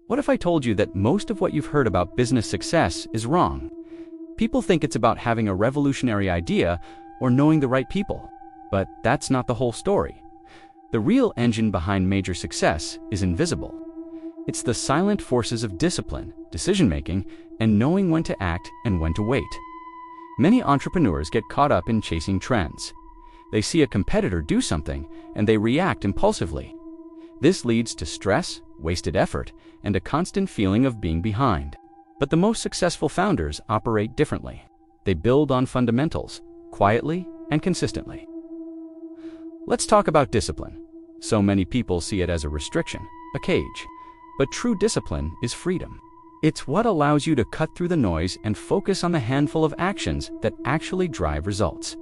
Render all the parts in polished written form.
What if I told you that most of what you've heard about business success is wrong? People think it's about having a revolutionary idea or knowing the right people, but that's not the whole story. The real engine behind major success is invisible. It's the silent forces of discipline, decision-making, and knowing when to act and when to wait. Many entrepreneurs get caught up in chasing trends. They see a competitor do something, and they react impulsively. This leads to stress, wasted effort, and a constant feeling of being behind. But the most successful founders operate differently. They build on fundamentals, quietly and consistently. Let's talk about discipline. So many people see it as a restriction, a cage. But true discipline is freedom. It's what allows you to cut through the noise and focus on the handful of actions that actually drive results.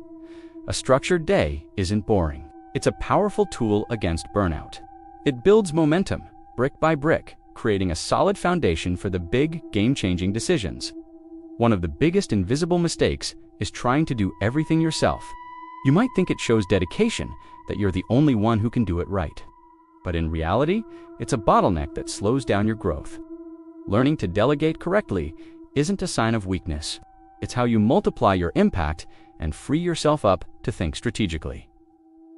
A structured day isn't boring. It's a powerful tool against burnout. It builds momentum, brick by brick, creating a solid foundation for the big, game-changing decisions. One of the biggest invisible mistakes is trying to do everything yourself. You might think it shows dedication, that you're the only one who can do it right. But in reality, it's a bottleneck that slows down your growth. Learning to delegate correctly isn't a sign of weakness. It's how you multiply your impact and free yourself up to think strategically.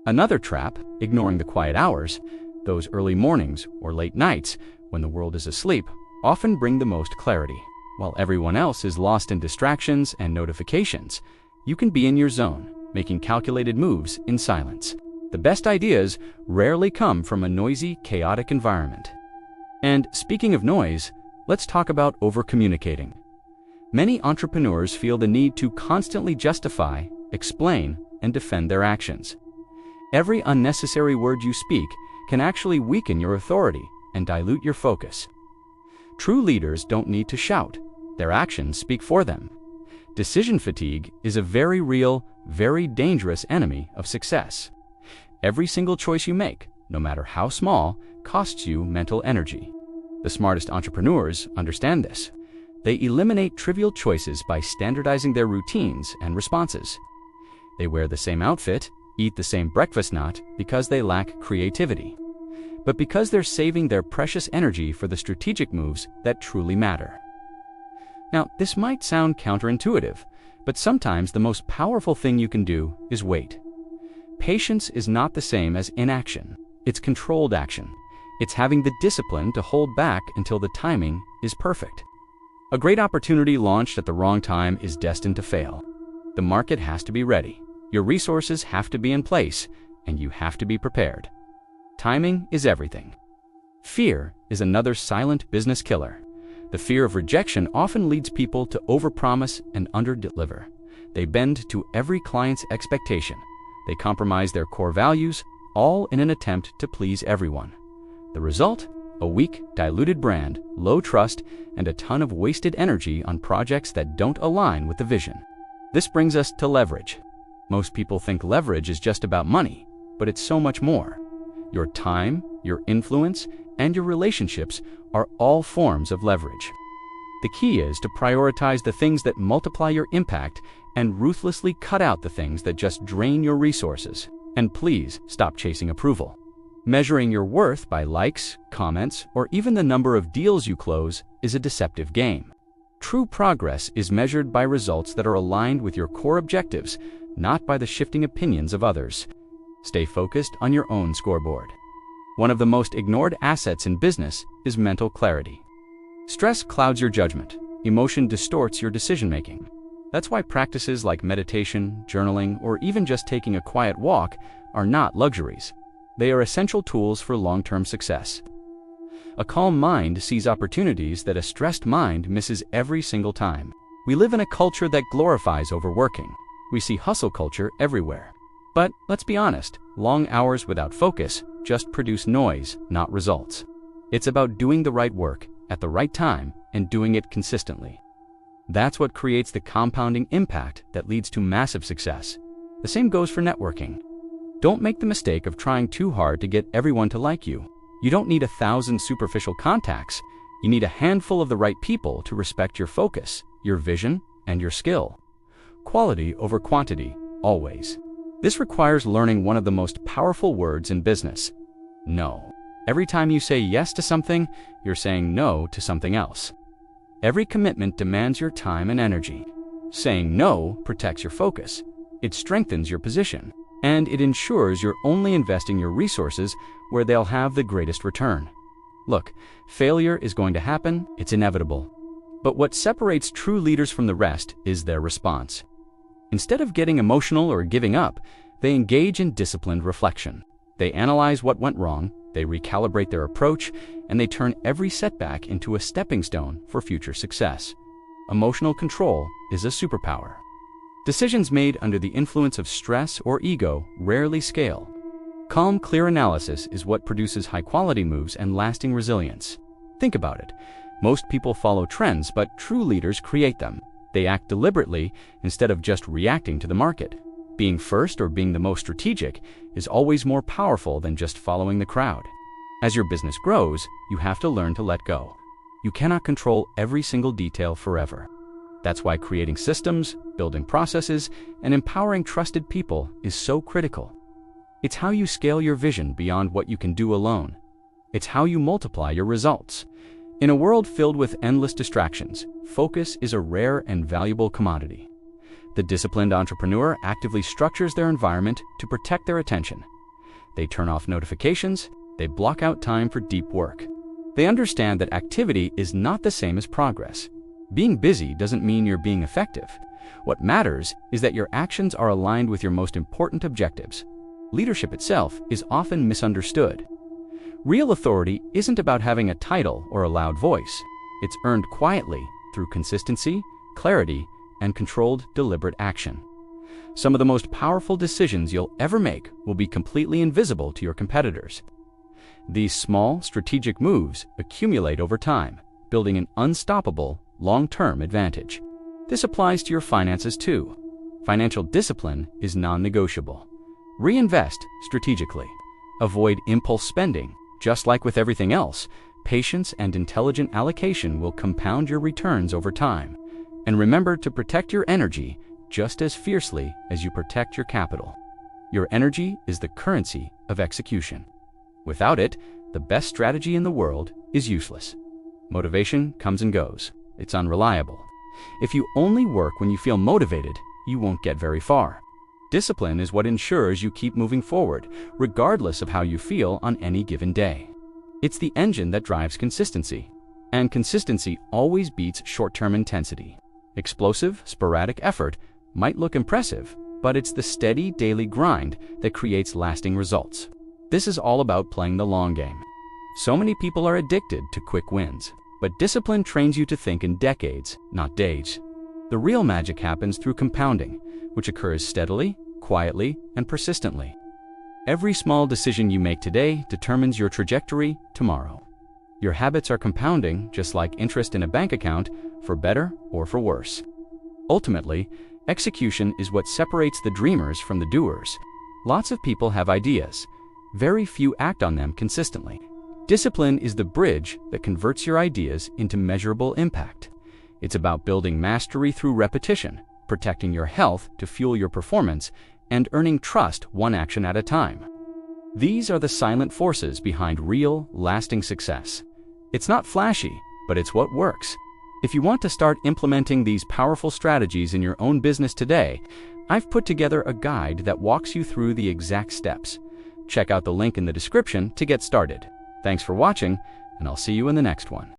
Another trap, ignoring the quiet hours, those early mornings or late nights when the world is asleep, often bring the most clarity. While everyone else is lost in distractions and notifications, you can be in your zone, making calculated moves in silence. The best ideas rarely come from a noisy, chaotic environment. And speaking of noise, let's talk about over-communicating. Many entrepreneurs feel the need to constantly justify, explain, and defend their actions. Every unnecessary word you speak can actually weaken your authority and dilute your focus. True leaders don't need to shout. Their actions speak for them. Decision fatigue is a very real, very dangerous enemy of success. Every single choice you make, no matter how small, costs you mental energy. The smartest entrepreneurs understand this. They eliminate trivial choices by standardizing their routines and responses. They wear the same outfit, eat the same breakfast, not because they lack creativity, but because they're saving their precious energy for the strategic moves that truly matter. Now, this might sound counterintuitive, but sometimes the most powerful thing you can do is wait. Patience is not the same as inaction. It's controlled action. It's having the discipline to hold back until the timing is perfect. A great opportunity launched at the wrong time is destined to fail. The market has to be ready. Your resources have to be in place, and you have to be prepared. Timing is everything. Fear is another silent business killer. The fear of rejection often leads people to overpromise and underdeliver. They bend to every client's expectation. They compromise their core values, all in an attempt to please everyone. The result? A weak, diluted brand, low trust, and a ton of wasted energy on projects that don't align with the vision. This brings us to leverage. Most people think leverage is just about money, but it's so much more. Your time, your influence, and your relationships are all forms of leverage. The key is to prioritize the things that multiply your impact and ruthlessly cut out the things that just drain your resources. And please stop chasing approval. Measuring your worth by likes, comments, or even the number of deals you close is a deceptive game. True progress is measured by results that are aligned with your core objectives, not by the shifting opinions of others. Stay focused on your own scoreboard. One of the most ignored assets in business is mental clarity. Stress clouds your judgment. Emotion distorts your decision-making. That's why practices like meditation, journaling, or even just taking a quiet walk are not luxuries. They are essential tools for long-term success. A calm mind sees opportunities that a stressed mind misses every single time. We live in a culture that glorifies overworking. We see hustle culture everywhere. But let's be honest, long hours without focus just produce noise, not results. It's about doing the right work at the right time and doing it consistently. That's what creates the compounding impact that leads to massive success. The same goes for networking. Don't make the mistake of trying too hard to get everyone to like you. You don't need 1,000 superficial contacts. You need a handful of the right people to respect your focus, your vision, and your skill. Quality over quantity, always. This requires learning one of the most powerful words in business: no. Every time you say yes to something, you're saying no to something else. Every commitment demands your time and energy. Saying no protects your focus. It strengthens your position, and it ensures you're only investing your resources where they'll have the greatest return. Look, failure is going to happen, it's inevitable. But what separates true leaders from the rest is their response. Instead of getting emotional or giving up, they engage in disciplined reflection. They analyze what went wrong, they recalibrate their approach, and they turn every setback into a stepping stone for future success. Emotional control is a superpower. Decisions made under the influence of stress or ego rarely scale. Calm, clear analysis is what produces high-quality moves and lasting resilience. Think about it. Most people follow trends, but true leaders create them. They act deliberately instead of just reacting to the market. Being first or being the most strategic is always more powerful than just following the crowd. As your business grows, you have to learn to let go. You cannot control every single detail forever. That's why creating systems, building processes, and empowering trusted people is so critical. It's how you scale your vision beyond what you can do alone. It's how you multiply your results. In a world filled with endless distractions, focus is a rare and valuable commodity. The disciplined entrepreneur actively structures their environment to protect their attention. They turn off notifications, they block out time for deep work. They understand that activity is not the same as progress. Being busy doesn't mean you're being effective. What matters is that your actions are aligned with your most important objectives. Leadership itself is often misunderstood. Real authority isn't about having a title or a loud voice. It's earned quietly through consistency, clarity, and controlled, deliberate action. Some of the most powerful decisions you'll ever make will be completely invisible to your competitors. These small, strategic moves accumulate over time, building an unstoppable, long-term advantage. This applies to your finances too. Financial discipline is non-negotiable. Reinvest strategically. Avoid impulse spending. Just like with everything else, patience and intelligent allocation will compound your returns over time. And remember to protect your energy just as fiercely as you protect your capital. Your energy is the currency of execution. Without it, the best strategy in the world is useless. Motivation comes and goes. It's unreliable. If you only work when you feel motivated, you won't get very far. Discipline is what ensures you keep moving forward, regardless of how you feel on any given day. It's the engine that drives consistency. And consistency always beats short-term intensity. Explosive, sporadic effort might look impressive, but it's the steady, daily grind that creates lasting results. This is all about playing the long game. So many people are addicted to quick wins, but discipline trains you to think in decades, not days. The real magic happens through compounding, which occurs steadily, quietly, and persistently. Every small decision you make today determines your trajectory tomorrow. Your habits are compounding, just like interest in a bank account, for better or for worse. Ultimately, execution is what separates the dreamers from the doers. Lots of people have ideas. Very few act on them consistently. Discipline is the bridge that converts your ideas into measurable impact. It's about building mastery through repetition, protecting your health to fuel your performance, and earning trust one action at a time. These are the silent forces behind real, lasting success. It's not flashy, but it's what works. If you want to start implementing these powerful strategies in your own business today, I've put together a guide that walks you through the exact steps. Check out the link in the description to get started. Thanks for watching, and I'll see you in the next one.